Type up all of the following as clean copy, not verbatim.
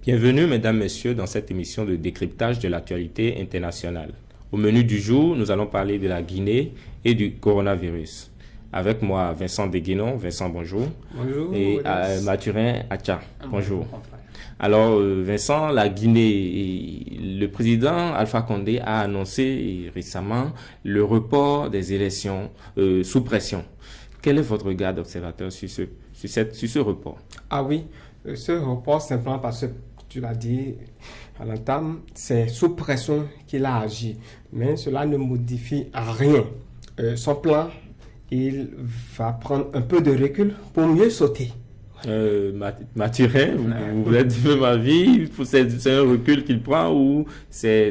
Bienvenue, mesdames, messieurs, dans cette émission de décryptage de l'actualité internationale. Au menu du jour, nous allons parler de la Guinée et du coronavirus. Avec moi, Vincent Deguénon. Vincent, bonjour. Bonjour. Et Mathurin Acha. Bonjour. Alors, Vincent, la Guinée, le président Alpha Condé a annoncé récemment le report des élections sous pression. Quel est votre regard d'observateur sur ce report? Ah oui, ce report, simplement parce que tu l'as dit à l'entame, c'est sous pression qu'il a agi. Mais cela ne modifie rien. Son plan, il va prendre un peu de recul pour mieux sauter. Mathurin, vous voulez dire ma vie, c'est un recul qu'il prend ou c'est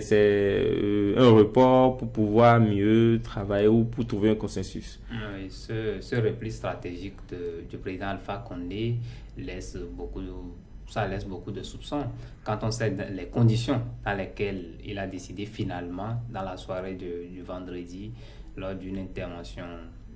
un report pour pouvoir mieux travailler ou pour trouver un consensus? Oui, ce repli stratégique du président Alpha Condé laisse beaucoup de soupçons quand on sait les conditions dans lesquelles il a décidé finalement, dans la soirée du vendredi, lors d'une intervention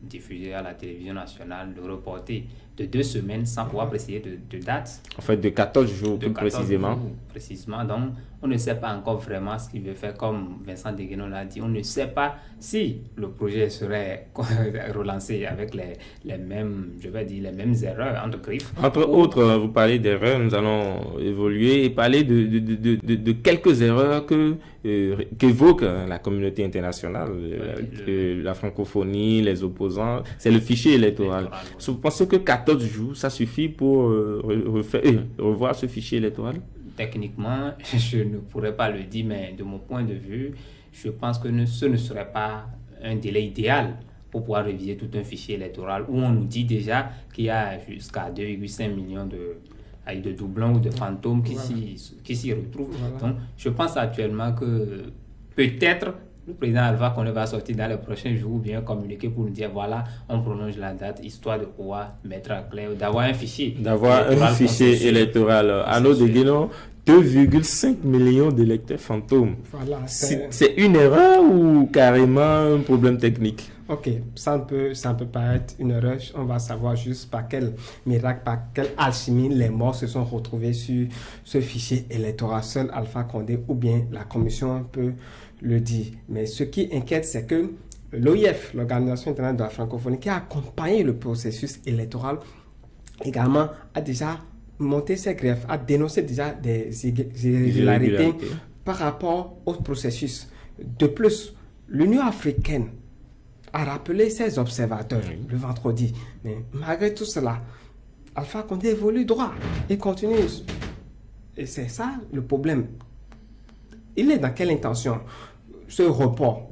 diffusée à la télévision nationale, de reporter de 2 semaines sans pouvoir préciser de date. En fait, de 14 jours plus précisément. Précisément. Donc, on ne sait pas encore vraiment ce qu'il veut faire. Comme Vincent Deguénon l'a dit, on ne sait pas si le projet serait relancé avec les mêmes erreurs entre griffes. Entre autres, vous parlez d'erreurs, nous allons évoluer et parler de quelques erreurs qu'évoque la communauté internationale, la francophonie, les opposants. C'est le fichier électoral. Vous pensez que 14 jours, ça suffit pour revoir ce fichier électoral? Techniquement, je ne pourrais pas le dire, mais de mon point de vue, je pense que ce ne serait pas un délai idéal pour pouvoir réviser tout un fichier électoral où on nous dit déjà qu'il y a jusqu'à 2,5 millions de doublons ou de fantômes qui s'y retrouvent. Voilà. Donc, je pense actuellement que peut-être le président Alpha Condé va sortir dans les prochains jours ou bien communiquer pour nous dire voilà, on prolonge la date histoire de pouvoir mettre à clair, d'avoir un fichier. Électoral. Arnaud Deguénon, 2,5 millions d'électeurs fantômes. Voilà, c'est une erreur ou carrément un problème technique? Ok, ça peut paraître une erreur. On va savoir juste par quel miracle, par quelle alchimie les morts se sont retrouvés sur ce fichier électoral. Seul Alpha Condé ou bien la commission peut le dire. Mais ce qui inquiète, c'est que l'OIF, l'Organisation internationale de la francophonie, qui a accompagné le processus électoral, également a déjà monté ses griefs, a dénoncé déjà des irrégularités par rapport au processus. De plus, l'Union africaine a rappelé ses observateurs le vendredi. Mais malgré tout cela, Alpha Condé évolue droit et continue. Et c'est ça le problème. Il est dans quelle intention ce report?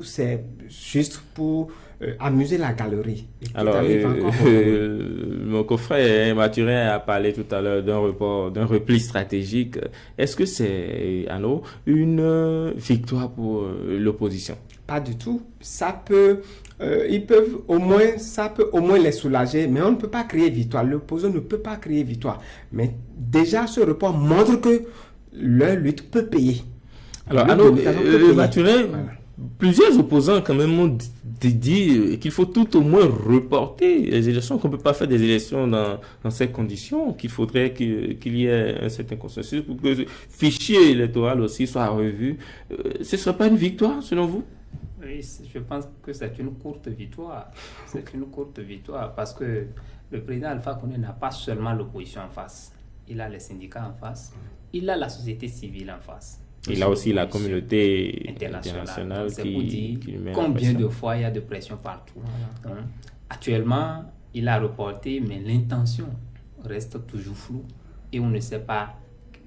C'est juste pour amuser la galerie. Alors, mon confrère Mathurin a parlé tout à l'heure d'un report, d'un repli stratégique. Est-ce que c'est, Arnaud, une victoire pour l'opposition? Pas du tout. Ça peut au moins les soulager, mais on ne peut pas créer victoire. L'opposition ne peut pas créer victoire. Mais déjà, ce report montre que leur lutte peut payer. Alors, Mathurin, plusieurs opposants quand même ont dit qu'il faut tout au moins reporter les élections, qu'on ne peut pas faire des élections dans ces conditions, qu'il faudrait qu'il y ait un certain consensus pour que le fichier électoral aussi soit revu. Ce ne serait pas une victoire selon vous? Oui, je pense que c'est une courte victoire. C'est une courte victoire parce que le président Alpha Condé n'a pas seulement l'opposition en face. Il a les syndicats en face. Il a la société civile en face. Il a aussi la communauté internationale qui met combien de fois il y a de pression partout. Voilà. Donc, actuellement, il a reporté, mais l'intention reste toujours floue et on ne sait pas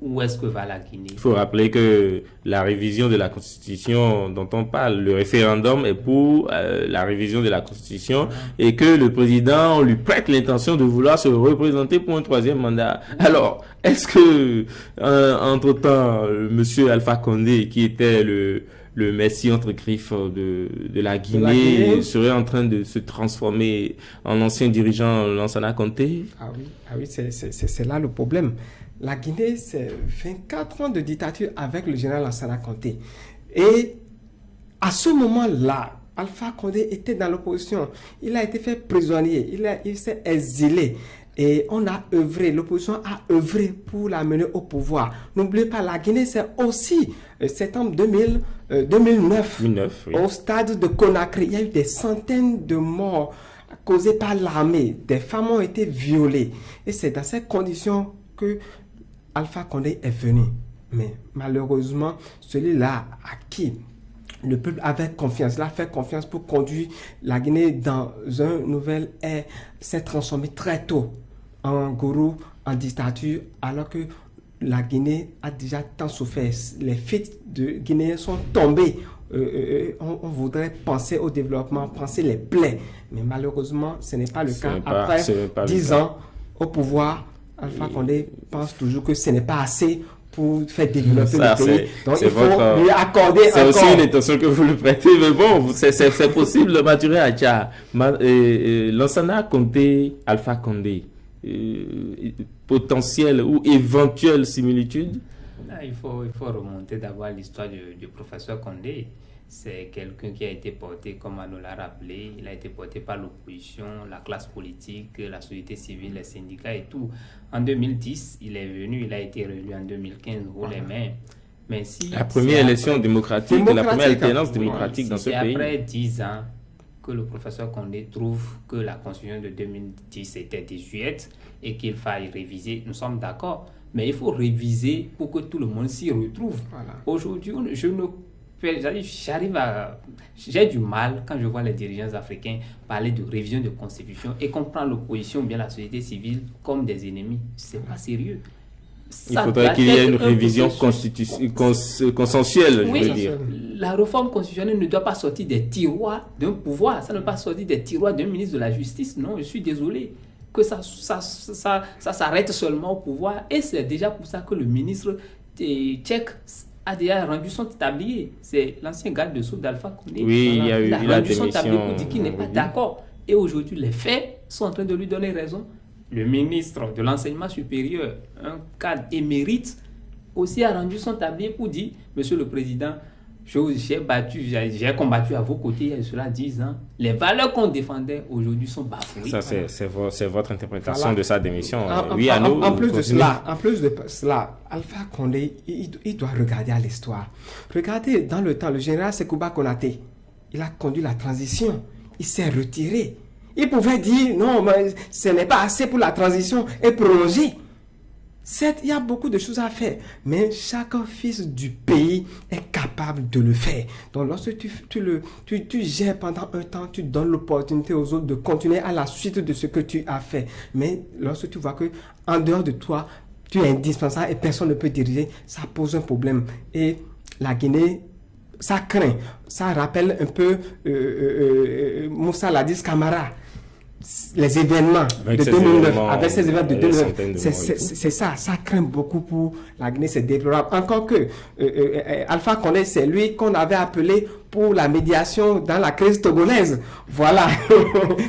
où est-ce que va la Guinée. Il faut rappeler que la révision de la Constitution dont on parle, le référendum est pour la révision de la Constitution et que le président lui prête l'intention de vouloir se représenter pour un 3e mandat. Alors, est-ce que, entre-temps, monsieur Alpha Condé, qui était le messie entre griffes de la Guinée, serait en train de se transformer en ancien dirigeant Lansana Conté? Ah oui, c'est là le problème. La Guinée, c'est 24 ans de dictature avec le général Lansana Conté. Et à ce moment-là, Alpha Condé était dans l'opposition. Il a été fait prisonnier. Il s'est exilé. Et on a œuvré, l'opposition a œuvré pour la mener au pouvoir. N'oubliez pas, la Guinée, c'est aussi septembre 2009, oui. Au stade de Conakry, il y a eu des centaines de morts causées par l'armée. Des femmes ont été violées. Et c'est dans ces conditions que Alpha Condé est venu. Mais malheureusement, celui-là à qui le peuple avait confiance, il a fait confiance pour conduire la Guinée dans un nouvel ère, s'est transformé très tôt en gourou, en dictature, alors que la Guinée a déjà tant souffert. Les fils de Guinéens sont tombés. On voudrait penser au développement, penser les plaies. Mais malheureusement, ce n'est pas le cas. Après 10 ans au pouvoir, Alpha Condé pense toujours que ce n'est pas assez pour faire développer le pays. Donc il faut lui accorder encore. C'est aussi une intention que vous lui prêtez, mais bon, c'est possible de maturer à Tcha. Lansana Conté, Alpha Condé, potentielle ou éventuelle similitude? Il faut remonter d'abord à l'histoire du professeur Condé. C'est quelqu'un qui a été porté, comme Arnaud l'a rappelé, il a été porté par l'opposition, la classe politique, la société civile, les syndicats et tout. En 2010, il est venu, il a été réélu en 2015, haut les mains. Mais si la première élection démocratique, la première alternance démocratique dans ce pays. Après 10 ans que le professeur Condé trouve que la constitution de 2010 était désuète et qu'il faille réviser, nous sommes d'accord. Mais il faut réviser pour que tout le monde s'y retrouve. Voilà. Aujourd'hui, j'ai du mal quand je vois les dirigeants africains parler de révision de constitution et qu'on prend l'opposition ou bien la société civile comme des ennemis. C'est pas sérieux. Il faudrait qu'il y ait une révision consensuelle, oui, je veux dire. La réforme constitutionnelle ne doit pas sortir des tiroirs d'un pouvoir, ça ne doit pas sortir des tiroirs d'un ministre de la Justice. Non, je suis désolé que ça s'arrête seulement au pouvoir. Et c'est déjà pour ça que le ministre tchèque a déjà rendu son tablier. C'est l'ancien garde de sceaux d'Alpha Condé. Oui, il y a eu la rendu son tablier pour dire qu'il n'est pas d'accord. Et aujourd'hui, les faits sont en train de lui donner raison. Le ministre de l'enseignement supérieur, un cadre émérite, aussi a rendu son tablier pour dire, Monsieur le Président, j'ai combattu à vos côtés il y a cela 10 ans. Les valeurs qu'on défendait aujourd'hui sont bafouées. Ça, c'est votre interprétation de sa démission. En plus de cela, Alpha Condé, il doit regarder à l'histoire. Regardez, dans le temps, le général Sekouba Konaté, il a conduit la transition. Il s'est retiré. Il pouvait dire, non, mais ce n'est pas assez pour la transition et prolonger. Certes, il y a beaucoup de choses à faire, mais chaque fils du pays est capable de le faire. Donc, lorsque tu gères pendant un temps, tu donnes l'opportunité aux autres de continuer à la suite de ce que tu as fait. Mais lorsque tu vois que en dehors de toi, tu es indispensable et personne ne peut diriger, ça pose un problème. Et la Guinée, ça craint. Ça rappelle un peu Moussa Ladis Camara. Les événements de 2009, avec ces événements de 2009, c'est ça craint beaucoup pour la Guinée, c'est déplorable. Encore que Alpha Condé, c'est lui qu'on avait appelé pour la médiation dans la crise togolaise. Voilà,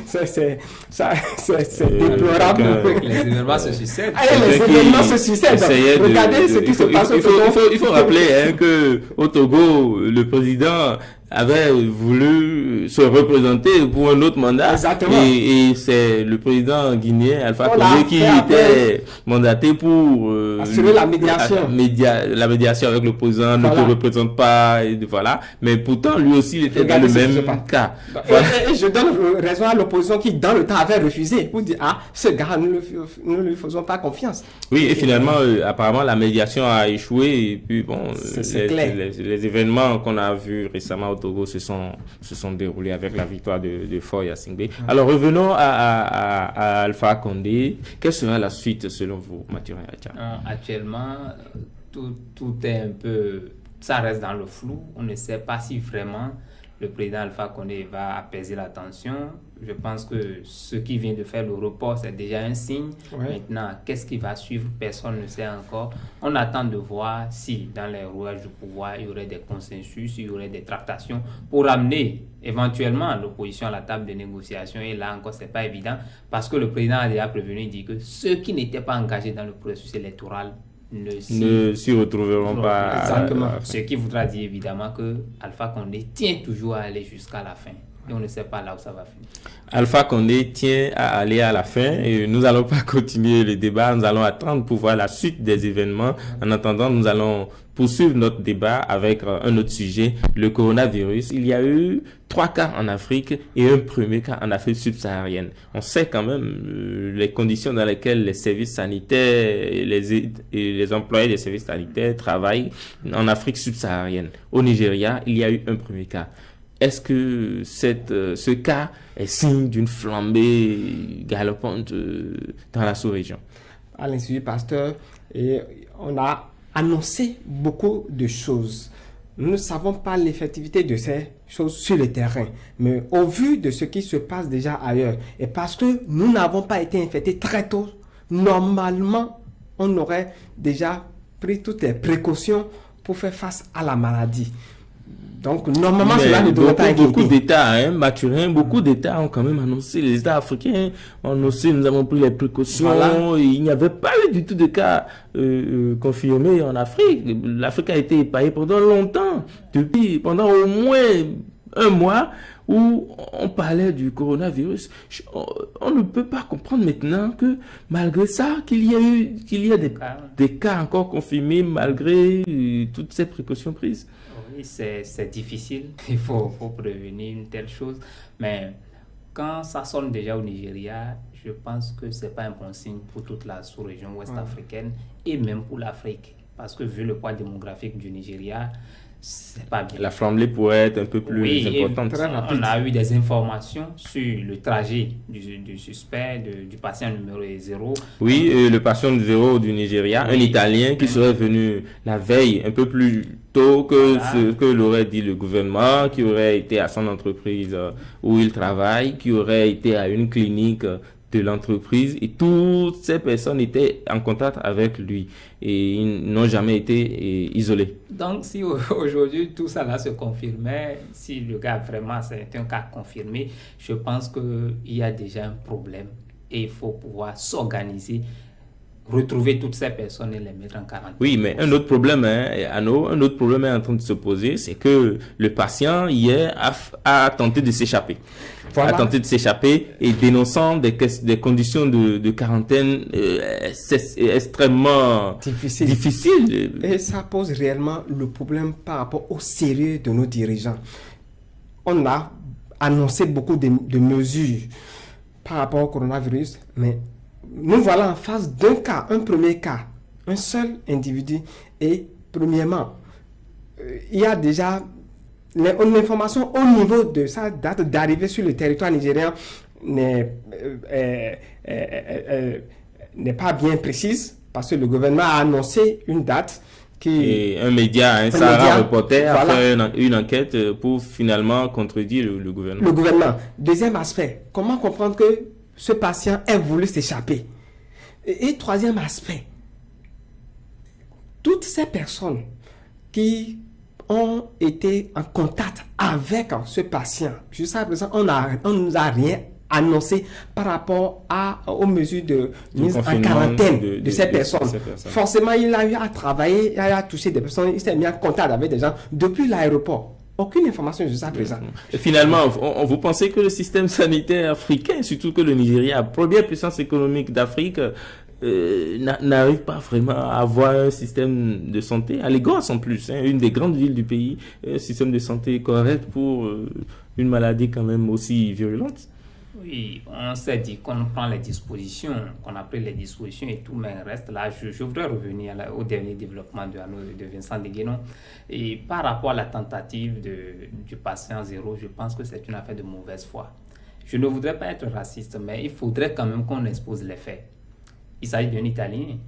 c'est déplorable. Les événements se succèdent. Les événements se succèdent. Regardez ce qui se passe au Togo. Il faut rappeler que au Togo, le président avait voulu se représenter pour un autre mandat. Exactement. Et c'est le président guinéen Alpha Condé qui était mandaté pour assurer la médiation. La médiation avec l'opposant, ne te représente pas, et voilà. Mais pourtant, lui aussi, il était dans le même cas. Et je donne raison à l'opposition qui, dans le temps, avait refusé pour dire, ce gars, nous ne lui faisons pas confiance. Oui, et finalement, apparemment, la médiation a échoué. Et puis, bon, les événements qu'on a vus récemment au Togo se sont déroulés avec la victoire de Faure Gnassingbé. Alors, revenons à Alpha Condé. Quelle sera la suite, selon vous, Mathurin Acha? Actuellement, tout est un peu... Ça reste dans le flou. On ne sait pas si vraiment le président Alpha Condé va apaiser la tension. Je pense que ce qui vient de faire le report, c'est déjà un signe. Ouais. Maintenant, qu'est-ce qui va suivre? Personne ne sait encore. On attend de voir si, dans les rouages du pouvoir, il y aurait des consensus, il y aurait des tractations pour amener éventuellement l'opposition à la table de négociation. Et là encore, c'est pas évident parce que le président a déjà prévenu, il dit que ceux qui n'étaient pas engagés dans le processus électoral ne s'y retrouveront pas. Exactement. Ce qui voudra dire évidemment que Alpha Condé tient toujours à aller jusqu'à la fin. et on ne sait pas là où ça va finir. Alpha Condé tient à aller à la fin et nous n'allons pas continuer le débat, nous allons attendre pour voir la suite des événements. En attendant, nous allons poursuivre notre débat avec un autre sujet, le coronavirus. Il y a eu 3 cas en Afrique et un premier cas en Afrique subsaharienne. On sait quand même les conditions dans lesquelles les services sanitaires et les employés des services sanitaires travaillent en Afrique subsaharienne. Au Nigeria, il y a eu un premier cas. Est-ce que ce cas est signe d'une flambée galopante dans la sous-région? À l'Institut Pasteur, et on a annoncé beaucoup de choses. Nous ne savons pas l'effectivité de ces choses sur le terrain, mais au vu de ce qui se passe déjà ailleurs, et parce que nous n'avons pas été infectés très tôt, normalement, on aurait déjà pris toutes les précautions pour faire face à la maladie. Donc, normalement, cela ne devrait pas inquiéter. Beaucoup d'États, Mathurin, beaucoup d'États ont quand même annoncé, les États africains ont annoncé, nous avons pris les précautions. Voilà. Il n'y avait pas eu du tout de cas confirmés en Afrique. L'Afrique a été épargnée pendant longtemps, pendant au moins un mois, où on parlait du coronavirus. On ne peut pas comprendre maintenant que malgré ça, qu'il y a des cas encore confirmés malgré toutes ces précautions prises. Oui, c'est difficile, il faut prévenir une telle chose, mais quand ça sonne déjà au Nigeria, je pense que ce n'est pas un bon signe pour toute la sous-région ouest-africaine et même pour l'Afrique, parce que vu le poids démographique du Nigeria, c'est pas bien. La flambée pourrait être un peu plus importante. On a eu des informations sur le trajet du suspect, du patient numéro 0. Oui, le patient 0 du Nigeria, un Italien qui serait venu la veille un peu plus tôt que ce que l'aurait dit le gouvernement, qui aurait été à son entreprise où il travaille, qui aurait été à une clinique de l'entreprise, et toutes ces personnes étaient en contact avec lui et ils n'ont jamais été isolés. Donc si aujourd'hui tout ça là se confirmait, si le gars vraiment c'est un cas confirmé, je pense qu'il y a déjà un problème et il faut pouvoir s'organiser, retrouver toutes ces personnes et les mettre en quarantaine. Oui, mais un autre problème, un autre problème est en train de se poser, c'est que le patient hier a tenté de s'échapper. Voilà. A tenté de s'échapper et dénonçant des conditions de quarantaine extrêmement difficiles. Et ça pose réellement le problème par rapport au sérieux de nos dirigeants. On a annoncé beaucoup de mesures par rapport au coronavirus, mais nous voilà en face d'un cas, un premier cas, un seul individu. Et premièrement, il y a déjà l'information au niveau de sa date d'arrivée sur le territoire nigérien n'est pas bien précise parce que le gouvernement a annoncé une date et un média, Sahara Reporter, a fait une enquête pour finalement contredire le gouvernement. Le gouvernement. Deuxième aspect, comment comprendre que ce patient ait voulu s'échapper? Et troisième aspect, toutes ces personnes qui ont été en contact avec ce patient, jusqu'à présent, on ne nous a rien annoncé par rapport aux mesures de mise en quarantaine de ces personnes. Forcément, il a eu à travailler, il a touché des personnes, il s'est mis en contact avec des gens depuis l'aéroport. Aucune information jusqu'à présent. Et finalement, vous pensez que le système sanitaire africain, surtout que le Nigeria, première puissance économique d'Afrique, n'arrive pas vraiment à avoir un système de santé, à Lagos en plus, une des grandes villes du pays, un système de santé correct pour une maladie quand même aussi virulente? Oui, on s'est dit qu'on prend les dispositions, qu'on a pris les dispositions et tout, mais reste là. Je voudrais revenir au dernier développement de Vincent Deguenon. Et par rapport à la tentative du patient 0, je pense que c'est une affaire de mauvaise foi. Je ne voudrais pas être raciste, mais il faudrait quand même qu'on expose les faits. Il s'agit d'un Italien.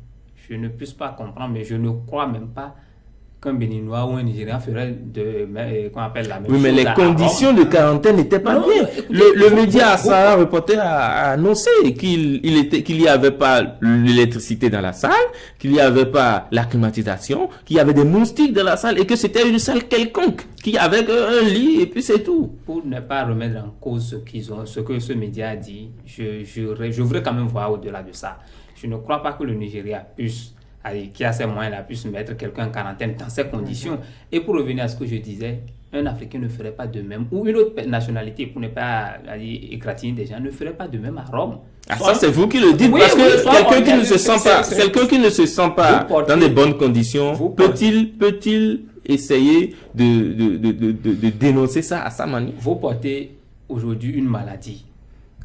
Je ne puisse pas comprendre, mais je ne crois même pas qu'un Béninois ou un Nigérian ferait qu'on appelle la même chose. Oui, mais les conditions de quarantaine n'étaient pas bien. Le média Sahara Reporter a annoncé qu'il n'y avait pas l'électricité dans la salle, qu'il n'y avait pas la climatisation, qu'il y avait des moustiques dans la salle et que c'était une salle quelconque, avec un lit et puis c'est tout. Pour ne pas remettre en cause ce que ce média a dit, je voudrais quand même voir au-delà de ça. Je ne crois pas que le Nigeria puisse qui a ces moyens-là puisse mettre quelqu'un en quarantaine dans ces conditions. Et pour revenir à ce que je disais, un Africain ne ferait pas de même, ou une autre nationalité, pour ne pas égratigner des gens, ne ferait pas de même à Rome. Ah, ça, c'est vous qui le dites, parce que quelqu'un qui ne se sent pas dans des bonnes conditions, peut-il essayer de dénoncer ça à sa manière? Vous portez aujourd'hui une maladie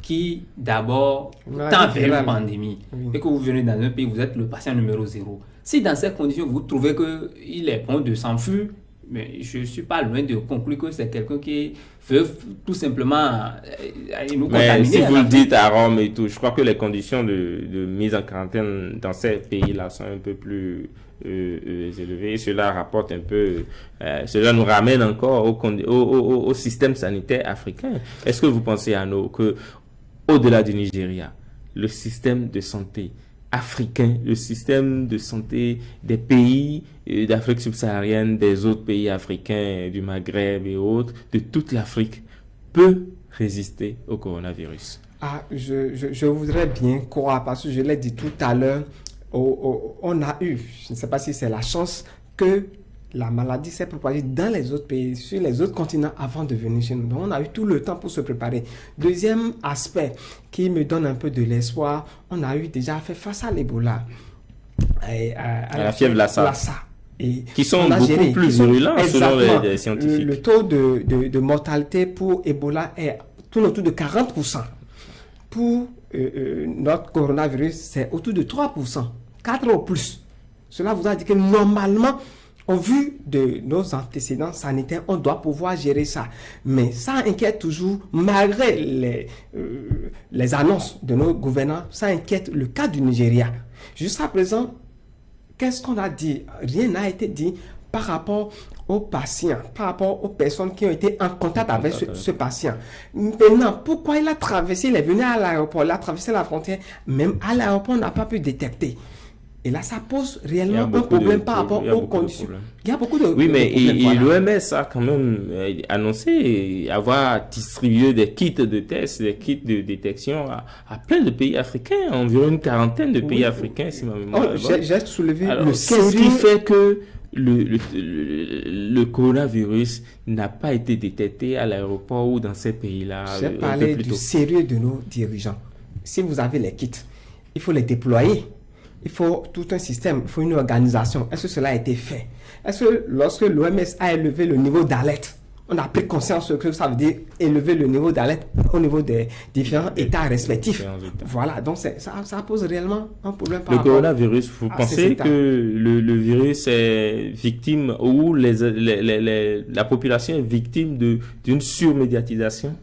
qui d'abord tend vers une pandémie, et que vous venez dans un pays, vous êtes le patient numéro 0. Si dans ces conditions, vous trouvez qu'il est bon de s'enfuir, mais je ne suis pas loin de conclure que c'est quelqu'un qui veut tout simplement nous contaminer. Mais si vous le dites à Rome et tout, je crois que les conditions de mise en quarantaine dans ces pays-là sont un peu plus élevées. Et cela rapporte un peu, cela nous ramène encore au système sanitaire africain. Est-ce que vous pensez, Arnaud, que au-delà du Nigeria, le système de santé africain, le système de santé des pays d'Afrique subsaharienne, des autres pays africains, du Maghreb et autres, de toute l'Afrique, peut résister au coronavirus? Je voudrais bien croire, parce que je l'ai dit tout à l'heure, on a eu, je ne sais pas si c'est la chance, que la maladie s'est propagée dans les autres pays, sur les autres continents avant de venir chez nous. Donc, on a eu tout le temps pour se préparer. Deuxième aspect qui me donne un peu de l'espoir, on a eu déjà fait face à l'Ebola. À la fièvre Lassa. Qui sont beaucoup plus virulents selon les scientifiques. Le taux de mortalité pour Ebola est tout autour de 40%. Pour notre coronavirus, c'est autour de 3%. 4 ou plus. Cela vous a dit que normalement, au vu de nos antécédents sanitaires, on doit pouvoir gérer ça. Mais ça inquiète toujours, malgré les annonces de nos gouvernants, ça inquiète le cas du Nigeria. Jusqu'à présent, qu'est-ce qu'on a dit? Rien n'a été dit par rapport aux patients, par rapport aux personnes qui ont été en contact avec ce patient. Maintenant, pourquoi il a traversé, il est venu à l'aéroport, il a traversé la frontière, même à l'aéroport, on n'a pas pu détecter. Et là, ça pose réellement un problème par rapport aux conditions. Il y a beaucoup de oui, mais l'OMS a quand même annoncé avoir distribué des kits de tests, des kits de détection à plein de pays africains, environ une quarantaine de pays africains, si ma mémoire est bonne. J'ai soulevé le sérieux. Ce qui fait que le coronavirus n'a pas été détecté à l'aéroport ou dans ces pays-là. J'ai parlé du sérieux de nos dirigeants. Si vous avez les kits, il faut les déployer. Il faut tout un système, il faut une organisation. Est-ce que cela a été fait? Est-ce que lorsque l'OMS a élevé le niveau d'alerte, on a pris conscience que ça veut dire élever le niveau d'alerte au niveau des différents États respectifs? Voilà, donc ça pose réellement un problème par rapport à coronavirus. Vous pensez que le virus est victime ou la population est victime d'une surmédiatisation?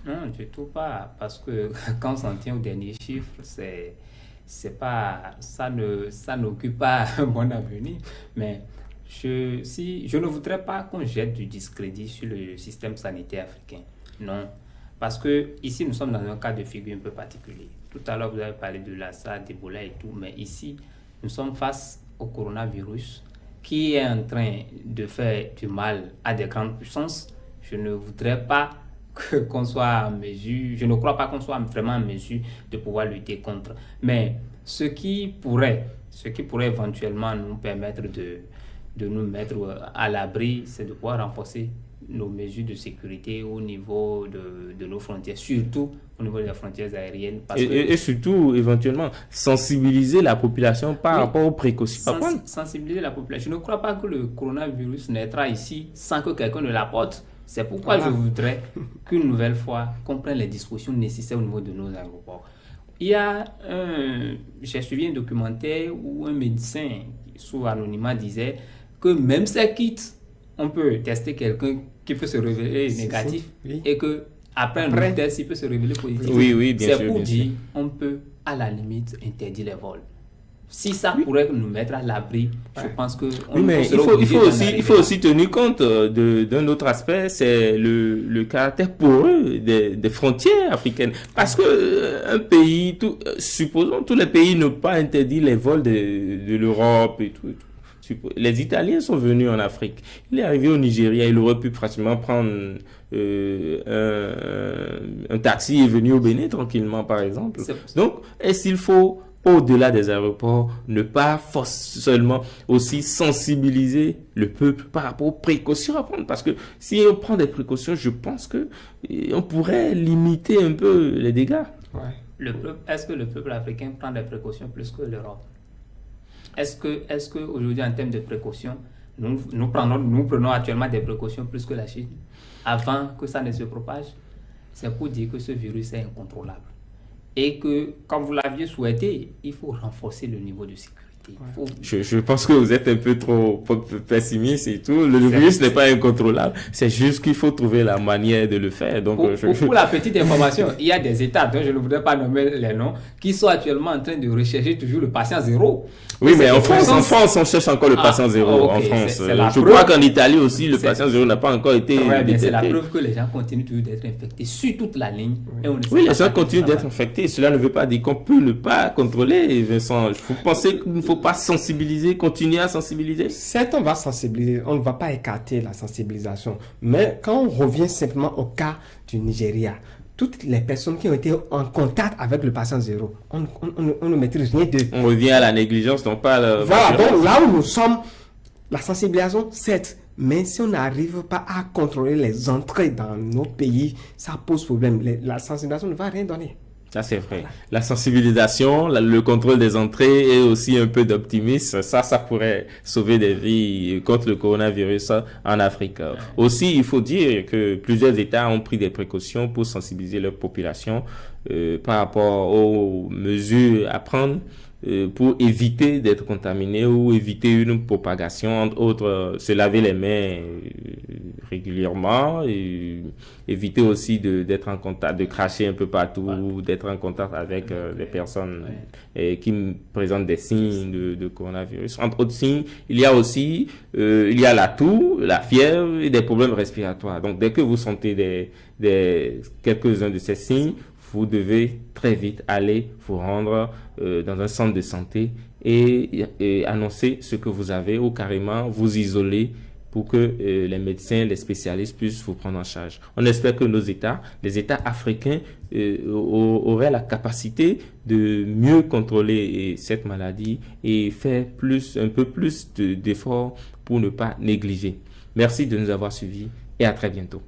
Non, du tout pas. Parce que quand on s'en tient aux derniers chiffres, c'est pas, ça n'occupe pas un bon avenir. Mais je ne voudrais pas qu'on jette du discrédit sur le système sanitaire africain. Non. Parce que ici, nous sommes dans un cas de figure un peu particulier. Tout à l'heure, vous avez parlé de Lassa, d'Ebola et tout. Mais ici, nous sommes face au coronavirus qui est en train de faire du mal à des grandes puissances. Je ne voudrais pas qu'on soit en mesure, je ne crois pas qu'on soit vraiment en mesure de pouvoir lutter contre. Mais ce qui pourrait éventuellement nous permettre de nous mettre à l'abri, c'est de pouvoir renforcer nos mesures de sécurité au niveau de nos frontières, surtout au niveau des frontières aériennes. Et surtout, éventuellement, sensibiliser la population par rapport aux précautions. Sensibiliser la population. Je ne crois pas que le coronavirus naîtra ici sans que quelqu'un ne l'apporte. C'est pourquoi je voudrais qu'une nouvelle fois qu'on prenne les dispositions nécessaires au niveau de nos aéroports. J'ai suivi un documentaire où un médecin sous anonymat disait que même ces kits, on peut tester quelqu'un qui peut se révéler négatif et que après un test, il peut se révéler positif. Oui, bien sûr. C'est pour dire on peut à la limite interdire les vols. Si ça pourrait nous mettre à l'abri, je pense que il faut aussi tenir compte d'un autre aspect, c'est le caractère poreux des frontières africaines. Parce que un pays, supposons tous les pays n'ont pas interdit les vols de l'Europe et tout. Les Italiens sont venus en Afrique. Il est arrivé au Nigeria, il aurait pu pratiquement prendre un taxi et venir au Bénin tranquillement, par exemple. Donc, est-ce qu'il faut au-delà des aéroports, ne pas seulement aussi sensibiliser le peuple par rapport aux précautions à prendre. Parce que si on prend des précautions, je pense que on pourrait limiter un peu les dégâts. Ouais. Est-ce que le peuple africain prend des précautions plus que l'Europe? Est-ce que aujourd'hui, en termes de précautions, nous prenons actuellement des précautions plus que la Chine avant que ça ne se propage? C'est pour dire que ce virus est incontrôlable. Et que, comme vous l'aviez souhaité, il faut renforcer le niveau de sécurité. Je pense que vous êtes un peu trop pessimiste et tout. Le virus n'est pas incontrôlable. C'est juste qu'il faut trouver la manière de le faire. Donc, pour la petite information, il y a des États, dont je ne voudrais pas nommer les noms, qui sont actuellement en train de rechercher toujours le patient zéro. Oui, mais en France, on cherche encore le patient zéro. En France, je crois qu'en Italie aussi, le patient zéro n'a pas encore été détecté. C'est la preuve que les gens continuent toujours d'être infectés sur toute la ligne. Oui, les gens continuent d'être infectés. Cela ne veut pas dire qu'on peut ne pas contrôler, Vincent. Vous pensez qu'il ne faut pas sensibiliser, continuer à sensibiliser? Certes, on va sensibiliser, on ne va pas écarter la sensibilisation. Mais quand on revient simplement au cas du Nigeria, toutes les personnes qui ont été en contact avec le patient zéro, on ne maîtrise rien d'eux. On revient à la négligence, non pas la... Voilà, donc là où nous sommes, la sensibilisation, certes, mais si on n'arrive pas à contrôler les entrées dans nos pays, ça pose problème. La sensibilisation ne va rien donner. Ça, c'est vrai. La sensibilisation, le contrôle des entrées et aussi un peu d'optimisme, ça pourrait sauver des vies contre le coronavirus en Afrique. Aussi, il faut dire que plusieurs États ont pris des précautions pour sensibiliser leur population par rapport aux mesures à prendre pour éviter d'être contaminé ou éviter une propagation, entre autres, se laver les mains régulièrement, et éviter aussi d'être en contact, de cracher un peu partout, d'être en contact avec des personnes qui présentent des signes de coronavirus. Entre autres signes, il y a aussi il y a la toux, la fièvre et des problèmes respiratoires. Donc, dès que vous sentez quelques-uns de ces signes, vous devez très vite aller vous rendre dans un centre de santé et annoncer ce que vous avez ou carrément vous isoler pour que les médecins, les spécialistes puissent vous prendre en charge. On espère que nos États, les États africains, auraient la capacité de mieux contrôler cette maladie et faire un peu plus d'efforts pour ne pas négliger. Merci de nous avoir suivis et à très bientôt.